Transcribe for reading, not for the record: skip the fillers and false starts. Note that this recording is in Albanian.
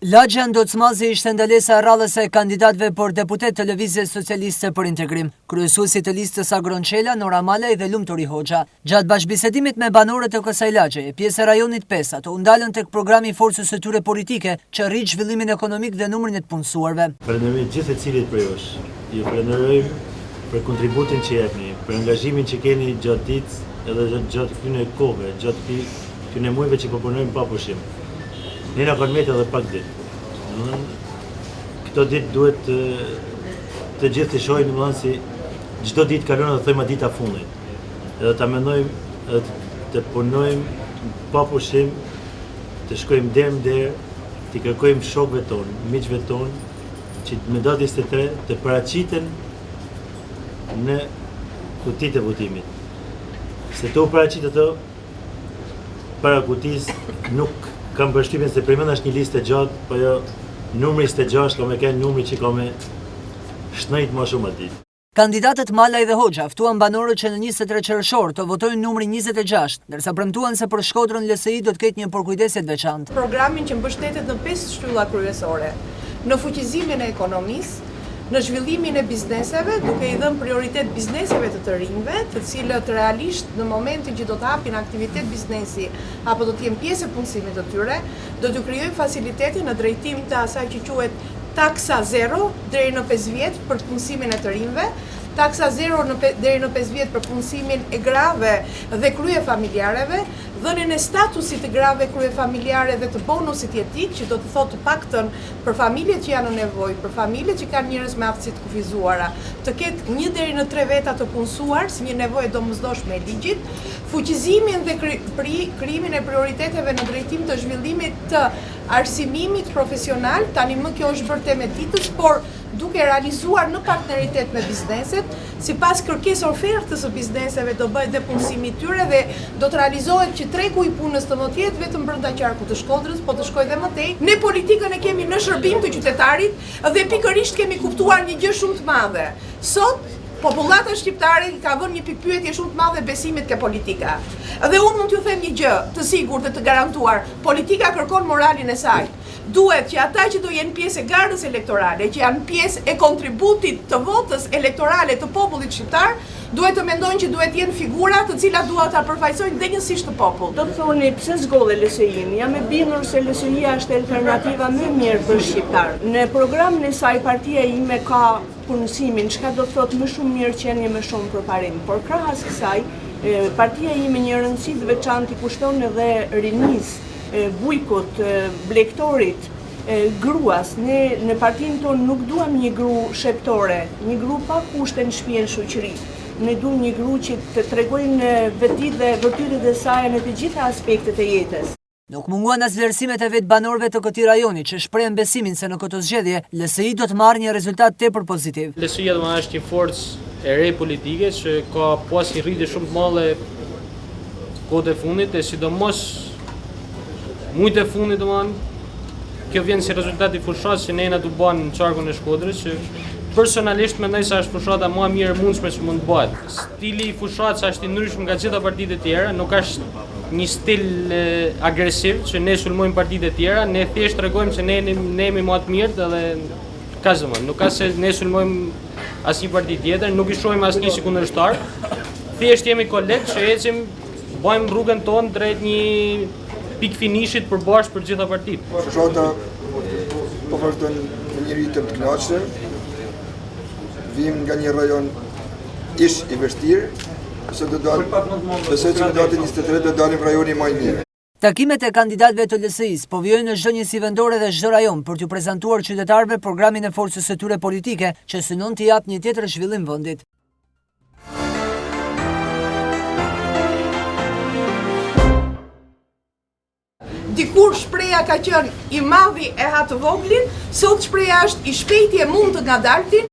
Lagjan Docmazi ishte ndalesa rrallëse e kandidatëve për deputet të Lëvizjes Socialiste për Integrim, kryesuesi të listës Agron Qela, Nora Malaj dhe Lumturi Hoxha. Gjatë bashkëbisedimit me banorët e kësaj lagje, pjesë e rajonit 5 ato u ndalën tek programi i forcës së tyre politike që rrit zhvillimin ekonomik dhe numrin e të punësuarve. Falenderoj gjithë secilit për jush. Ju falenderoj për kontributin që jepni, për angazhimin që keni gjatë ditës edhe gjatë këtyre kohëve, gjatë këtyre muajve që po punojmë pa pushim. Ne na kanë metë edhe pak ditë. Këto ditë duhet të gjithë të shohin domethënë si çdo ditë kalon dhe thojmë dita fundit. Edhe ta mendojmë edhe të punojmë pa pushim, të shkojmë der, të kërkojmë shokëve tonë, miqve tonë që në datë 23 të paraqiten në kutitë e votimit. Se të u paraqit ato para kutisë nuk kam përshtypjen se përmend është një listë e gjatë, po jo numri 26, kam e kanë numri që kam shnojt më shumë aty. Kandidatët Malaj dhe Hoxha ftuan banorët që në 23 qershor të votojnë numrin 26, ndërsa premtuan se për Shkodrën LSI do të ketë një përkujdesje të veçantë. Programin që mbështetet në 5 shtylla kryesore, në fuqizimin e ekonomisë, në zhvillimin e bizneseve, duke i dhënë prioritet bizneseve të rinjve, të cilët realisht në momentin që do të hapin aktivitet biznesi apo do të jenë pjesë e punësimit të tyre, do t'ju krijojnë facilitete në drejtim të asaj që quhet taksa 0 deri në 5 vjet për punësimin e të rinjve, taksa 0 deri në 5 vjet për punësimin e grave dhe kryefamiljareve, dhënien e statusit të grave kryefamiljare dhe të bonusit jetik, që do të thotë të paktën për familjet që janë në nevojë, për familjet që kanë njerëz me aftësi të kufizuara, të ketë 1 deri në 3 veta të punësuar si një nevojë domosdoshme e ligjit, fuqizimin dhe krijimin e prioriteteve në drejtim të zhvillimit të arsimimit profesional. Tani më kjo është bërë temë e ditës, por duke realizuar në partneritet me bizneset, sipas kërkesë ofertës së bizneseve do bëhet dhe punësimi i tyre dhe do të realizohet që tregu i punës të mos jetë vetëm brenda qarkut të Shkodrës, po të shkojë dhe më tej. Ne politikën e kemi në shërbim të qytetarit dhe pikërisht kemi kuptuar një gjë shumë të madhe. Sot popullata shqiptare ka vënë një pikpyetje shumë të madhe besimit ke politika. Dhe unë mund t'ju them një gjë të sigurt dhe të garantuar, politika kërkon moralin e saj. Duhet që ata që do jenë pjesë e garës elektorale, që janë pjesë e kontributit të votës elektorale të popullit shqiptar, duhet të mendojnë që duhet jenë figura të cilat duhet ta përfaqësojnë denjësisht të popull. Do të thoni pse zgjodhe LSI-n? Jam e bindur se LSI-ja është alternativa më e mirë për shqiptar. Në programin e saj partia ime ka punësimin, çka do të thotë më shumë mirë qenie më shumë për parim. Por krahas kësaj, partia ime një rëndësi të veçantë i kushton edhe rinisë, bujkut, blektorit, gruas. Ne në partinë tonë nuk duam një gru sheptore, një gru pa kushte në shtëpi në shoqëri. Ne duam një gru që të tregojnë vetit dhe vërtyret e saj në të gjitha aspektet e jetës. Nuk munguan as vlerësimet e vetë banorëve të këtij rajoni që shprehen besimin se në këtë zgjedhje LSI do të marrë një rezultat tepër pozitiv. LSI-ja është një forcë e re politike që ka pas një rritje shumë të madhe kohët e fundit, e sidomos mujtë e fundit, kjo vjen si rezultat i fushatës që nena du banë në qarkun e Shkodrës, që personalisht mendoj se është fushata më e mirë mundshme që mund të bëhet. Stili i fushatës është i ndryshëm nga gjitha partitë e tjera, nuk është një stil agresiv që ne sulmojmë partitë e tjera, ne thjesht tregojmë se ne jemi më të mirët dhe ka zëmën. Nuk ka se ne sulmojmë asnjë parti tjetër, nuk i shohim asnjë si kundërshtar. Thjesht jemi kolegë që ecim, bëjmë rrugën tonë drejt një pikë finishit përbashkë për gjitha partitë. Fushata po vazhdon në një ritëm të kënaqshëm. Vim nga një rajon ish i vështirë, besoj që në datën 23 do dalim rajoni më i mirë. Takimet e kandidatëve të LSI-s po vijojnë në çdo njësi vendore dhe çdo rajon për t'u prezantuar qytetarëve programin e forcës së tyre politike që synon të japë një tjetër zhvillim vendit. Dikur shpreha ka qenë i madhi e ha të voglin, sot shpreha është i shpejti e mund të ngadaltin,